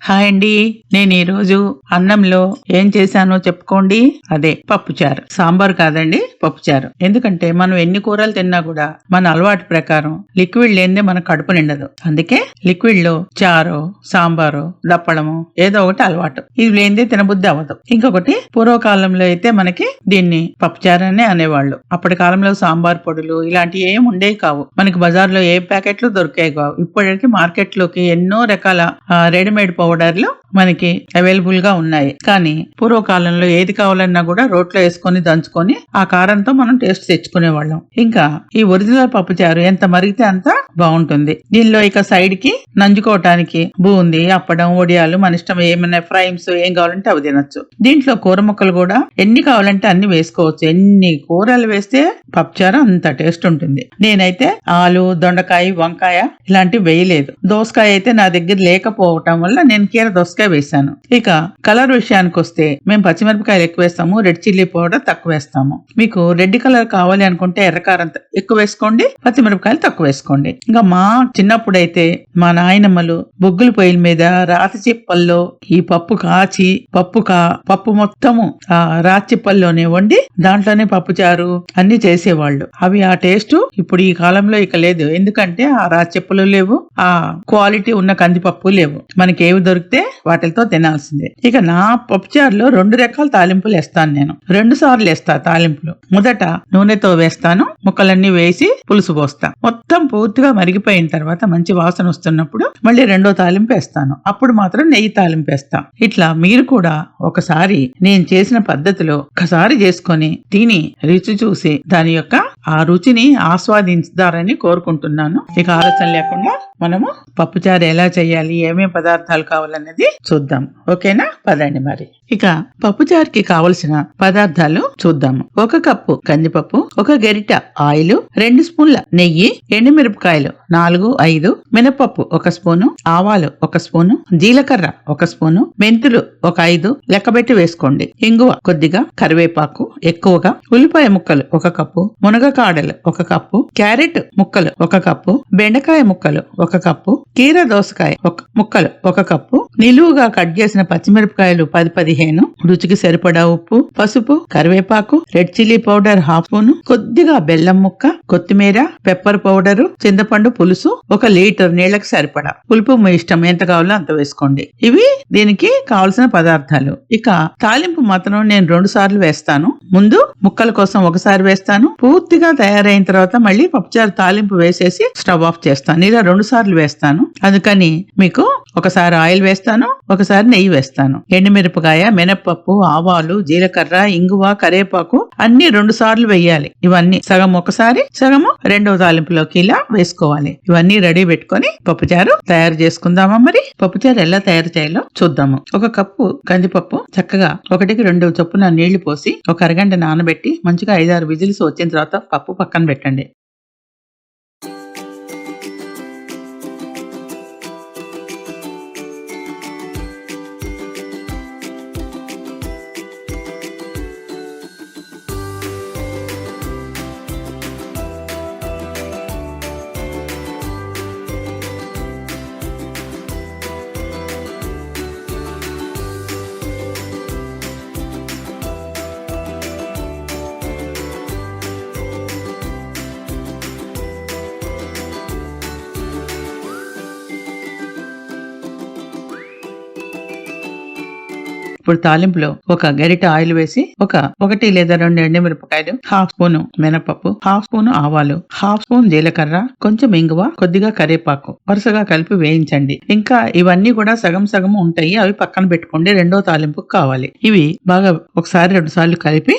Hi అండి. నేను ఈరోజు అన్నంలో ఏం చేశానో చెప్పుకోండి. అదే పప్పుచారు. సాంబార్ కాదండి, పప్పుచారు. ఎందుకంటే మనం ఎన్ని కూరలు తిన్నా కూడా మన అలవాటు ప్రకారం లిక్విడ్ లేనిదే మన కడుపు నిండదు. అందుకే లిక్విడ్ లో చారు, సాంబారు, దప్పడము ఏదో ఒకటి అలవాటు. ఇది లేనిదే తినబుద్ధి అవ్వదు. ఇంకొకటి పూర్వకాలంలో అయితే మనకి దీన్ని పప్పుచారు అనే అనేవాళ్ళు. అప్పటి కాలంలో సాంబార్ పొడులు ఇలాంటివి ఏం ఉండేవి కావు. మనకి బజార్లో ఏ ప్యాకెట్లు దొరికేవి కావు. ఇప్పటికీ మార్కెట్ లోకి ఎన్నో రకాల రెడీమేడ్ పౌడర్లు మనకి అవైలబుల్ గా ఉన్నాయి. కానీ పూర్వకాలంలో ఏది కావాలన్నా కూడా రోట్లో వేసుకొని దంచుకొని ఆ కారంతో మనం టేస్ట్ తెచ్చుకునే వాళ్ళం. ఇంకా ఈ ఒరిజినల్ పప్పుచారు ఎంత మరిగితే అంత బాగుంటుంది. దీనిలో ఇక సైడ్ కి నంజుకోవటానికి బూంది, అప్పడం, వడియాలు మన ఇష్టం ఏమైనా ఫ్రైమ్స్ ఏం కావాలంటే అవి తినొచ్చు. దీంట్లో కూర ముక్కలు కూడా ఎన్ని కావాలంటే అన్ని వేసుకోవచ్చు. ఎన్ని కూరలు వేస్తే పప్పుచారు అంత టేస్ట్ ఉంటుంది. నేనైతే ఆలు, దొండకాయ, వంకాయ ఇలాంటివి వేయలేదు. దోసకాయ అయితే నా దగ్గర లేకపోవటం వల్ల నేను కీర దోసకాయ వేసాను. ఇక కలర్ విషయానికి వస్తే మేము పచ్చిమిరపకాయలు ఎక్కువ వేస్తాము, రెడ్ చిల్లీ పౌడర్ తక్కువ వేస్తాము. మీకు రెడ్ కలర్ కావాలి అనుకుంటే ఎర్రకారం ఎక్కువ వేసుకోండి, పచ్చిమిరపకాయలు తక్కువ వేసుకోండి. ఇంకా మా చిన్నప్పుడైతే మా నాయనమ్మలు బొగ్గుల పొయ్యిల మీద రాతి చిప్పల్లో ఈ పప్పు కాచి పప్పు మొత్తము ఆ రాతి చిప్పల్లోనే వండి దాంట్లోనే పప్పు చారు అన్ని చేసేవాళ్ళు. అవి ఆ టేస్ట్ ఇప్పుడు ఈ కాలంలో ఇక లేదు. ఎందుకంటే ఆ రాతి చిప్పలు లేవు, ఆ క్వాలిటీ ఉన్న కందిపప్పు లేవు. మనకి ఏవి దొరికితే వాటితో తినాల్సిందే. ఇక నా పప్పుచారులో 2 రకాల తాలింపులు వేస్తాను. నేను 2 సార్లు వేస్తా తాలింపులు. మొదట నూనెతో వేస్తాను, ముక్కలన్నీ వేసి పులుసు పోస్తా. మొత్తం పూర్తిగా మరిగిపోయిన తర్వాత మంచి వాసన వస్తున్నప్పుడు మళ్ళీ 2వ తాలింపు వేస్తాను. అప్పుడు మాత్రం నెయ్యి తాలింపు వేస్తా. ఇట్లా మీరు కూడా ఒకసారి నేను చేసిన పద్ధతిలో ఒకసారి చేసుకొని తిని రుచి చూసి దాని యొక్క ఆ రుచిని ఆస్వాదించుతారని కోరుకుంటున్నాను. ఇక ఆలస్యం లేకుండా మనము పప్పుచారు ఎలా చేయాలి, ఏమేం పదార్థాలు కావాలనేది చూద్దాం. ఓకేనా? పదండి మరి. ఇక పప్పుచారుకి కావలసిన పదార్థాలు చూద్దాము. 1 కప్పు కందిపప్పు, 1 గరిట ఆయిల్, 2 స్పూన్ల నెయ్యి, ఎండుమిరపకాయలు 4-5, మినపప్పు 1 స్పూను, ఆవాలు 1 స్పూను, జీలకర్ర 1 స్పూను, మెంతులు 5 లెక్కబెట్టి వేసుకోండి, ఇంగువ కొద్దిగా, కరివేపాకు ఎక్కువగా, ఉల్లిపాయ ముక్కలు 1 కప్పు, మునగకాడలు 1 కప్పు, క్యారెట్ ముక్కలు 1 కప్పు, బెండకాయ ముక్కలు 1 కప్పు, కీర దోసకాయ ముక్కలు 1 కప్పు, నిలువుగా కట్ చేసిన పచ్చిమిరపకాయలు 10-15, రుచికి సరిపడా ఉప్పు, పసుపు, కరివేపాకు, రెడ్ చిల్లీ పౌడర్ 1/2 స్పూను, కొద్దిగా బెల్లం ముక్క, కొత్తిమీర, పెప్పర్ పౌడరు, చింతపండు పులుసు 1 లీటర్ నీళ్లకు సరిపడా. పులుపు మీ ఇష్టం ఎంత కావాలో అంత వేసుకోండి. ఇవి దీనికి కావలసిన పదార్థాలు. ఇక తాలింపు మాత్రం నేను 2 సార్లు వేస్తాను. ముందు ముక్కల కోసం ఒకసారి వేస్తాను, పూర్తిగా తయారైన తర్వాత మళ్ళీ పప్పుచారు తాలింపు వేసేసి స్టవ్ ఆఫ్ చేస్తాను. ఇలా 2 సార్లు వేస్తాను. అందుకని మీకు ఒకసారి ఆయిల్ వేస్తాను, ఒకసారి నెయ్యి వేస్తాను. ఎండుమిరపకాయ, మినపప్పు, ఆవాలు, జీలకర్ర, ఇంగువ, కరివేపాకు అన్ని 2 సార్లు వేయాలి. ఇవన్నీ సగం ఒకసారి, సగము 2వ తాలింపులోకి ఇలా వేసుకోవాలి. ఇవన్నీ రెడీ పెట్టుకొని పప్పుచారు తయారు చేసుకుందామా? మరి పప్పుచారు ఎలా తయారు చేయాలో చూద్దాము. 1 కప్పు కందిపప్పు చక్కగా 1కి 2 చొప్పున నీళ్లు పోసి 1 అరగంట నానబెట్టి మంచిగా 5-6 విజిల్స్ వచ్చిన తర్వాత పప్పు పక్కన పెట్టండి. ఇప్పుడు తాలింపులో 1 గరిట ఆయిల్ వేసి 1 లేదా 2 ఎండుమిరపకాయలు, 1/2 స్పూను మినపప్పు, 1/2 స్పూను ఆవాలు, 1/2 స్పూన్ జీలకర్ర, కొంచెం ఇంగువ, కొద్దిగా కరివేపాకు వరుసగా కలిపి వేయించండి. ఇంకా ఇవన్నీ కూడా సగం సగం ఉంటాయి, అవి పక్కన పెట్టుకోండి. 2వ తాలింపుకు కావాలి. ఇవి బాగా 1-2 సార్లు కలిపి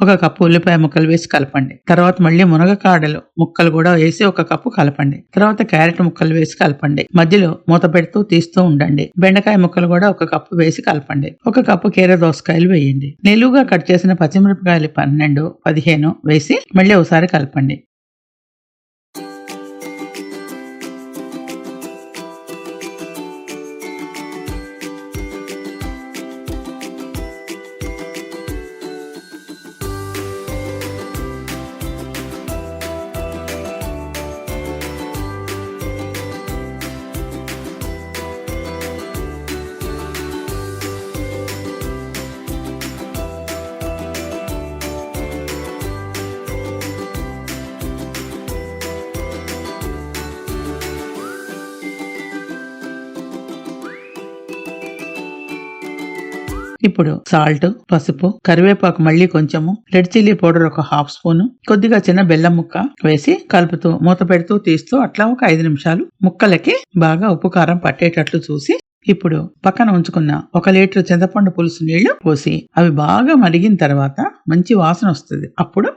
ఒక కప్పు ఉల్లిపాయ ముక్కలు వేసి కలపండి. తర్వాత మళ్ళీ మునగకాడలు ముక్కలు కూడా వేసి ఒక కప్పు కలపండి. తర్వాత క్యారెట్ ముక్కలు వేసి కలపండి. మధ్యలో మూత పెడుతూ తీస్తూ ఉండండి. బెండకాయ ముక్కలు కూడా ఒక కప్పు వేసి కలపండి. ఒక కప్పు కీర దోసకాయలు వేయండి. నిలువుగా కట్ చేసిన పచ్చిమిరపకాయలు 12, 15 వేసి మళ్ళీ ఒకసారి కలపండి. ఇప్పుడు సాల్ట్, పసుపు, కరివేపాకు మళ్ళీ కొంచెము, రెడ్ చిల్లీ పౌడర్ ఒక హాఫ్ స్పూన్, కొద్దిగా చిన్న బెల్లం ముక్క వేసి కలుపుతూ మూత పెడుతూ తీస్తూ అట్లా ఒక 5 నిమిషాలు ముక్కలకి బాగా ఉప్పు కారం పట్టేటట్లు చూసి ఇప్పుడు పక్కన ఉంచుకున్న 1 లీటర్ చింతపండు పులుసు నీళ్లు పోసి అవి బాగా మరిగిన తర్వాత మంచి వాసన వస్తుంది. అప్పుడు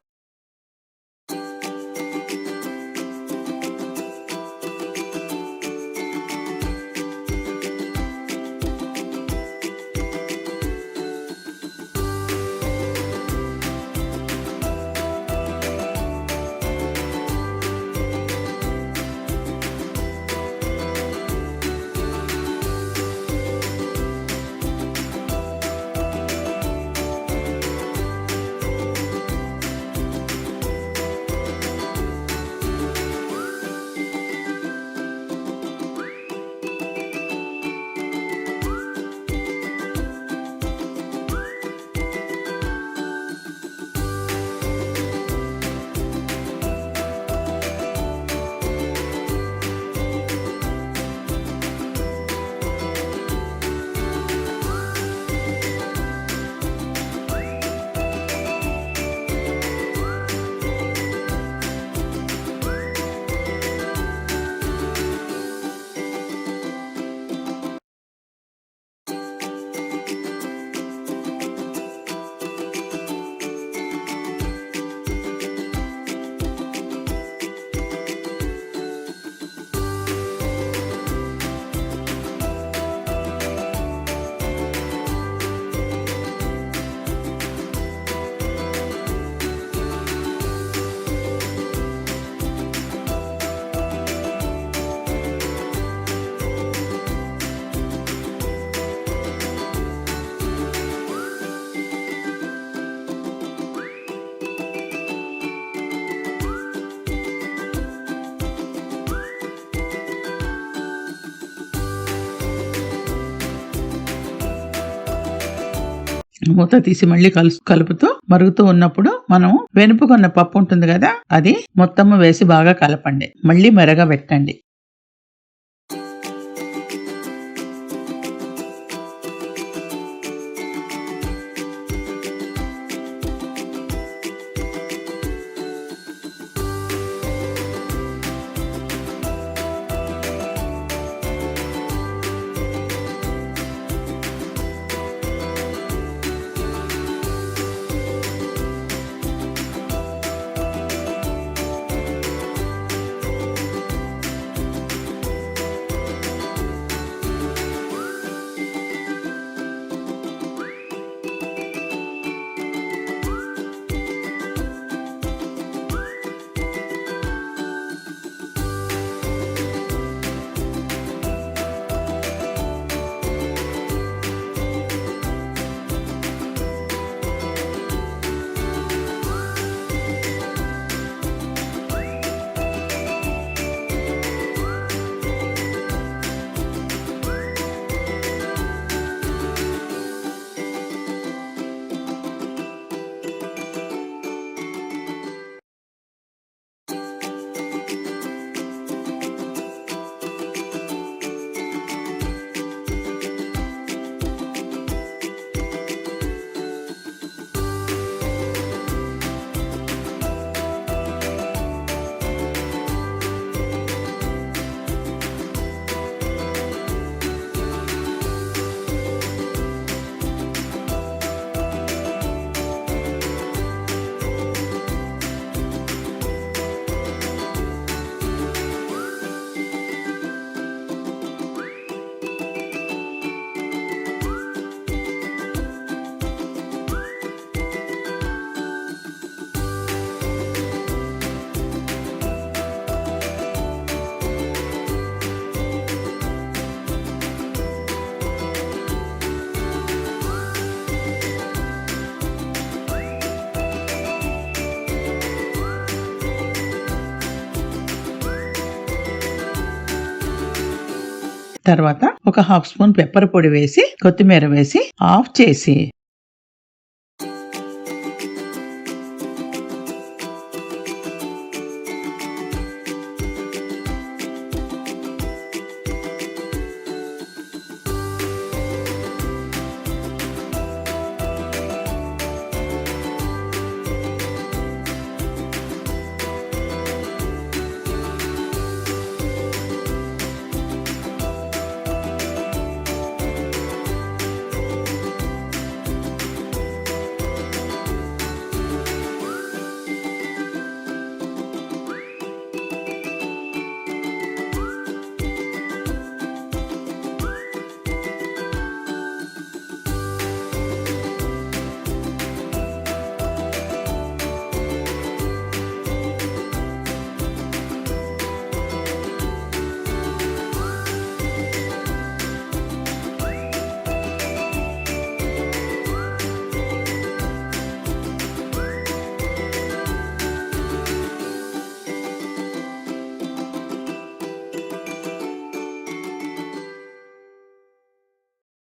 మూత తీసి మళ్ళీ కలుపుతూ మరుగుతూ ఉన్నప్పుడు మనం వెనుపుకున్న పప్పు ఉంటుంది కదా, అది మొత్తము వేసి బాగా కలపండి. మళ్ళీ మెరగబెట్టండి. తర్వాత ఒక 1/2 స్పూన్ పెప్పర్ పొడి వేసి కొత్తిమీర వేసి ఆఫ్ చేసి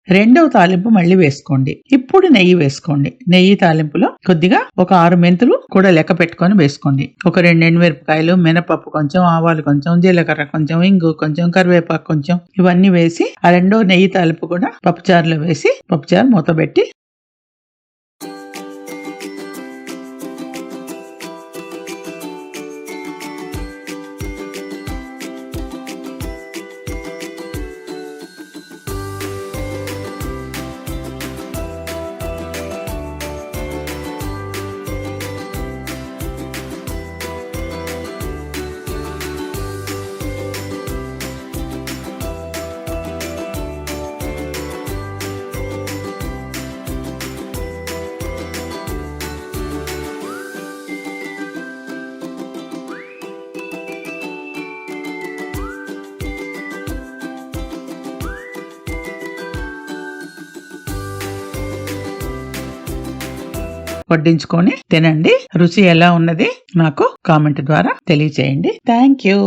రెండవ తాలింపు మళ్ళీ వేసుకోండి. ఇప్పుడు నెయ్యి వేసుకోండి. నెయ్యి తాలింపులో కొద్దిగా ఒక 6 మెంతులు కూడా లెక్క పెట్టుకొని వేసుకోండి. ఒక 2 ఎండుమిరపకాయలు, మినపప్పు కొంచెం, ఆవాలు కొంచెం, జీలకర్ర కొంచెం, ఇంగు కొంచెం, కరివేపాకు కొంచెం ఇవన్నీ వేసి ఆ రెండో నెయ్యి తాలింపు కూడా పప్పుచారులో వేసి పప్పుచారు మూత పెట్టి వడ్డించుకొని తినండి. రుచి ఎలా ఉన్నది నాకు కామెంట్ ద్వారా తెలియచేయండి. Thank you.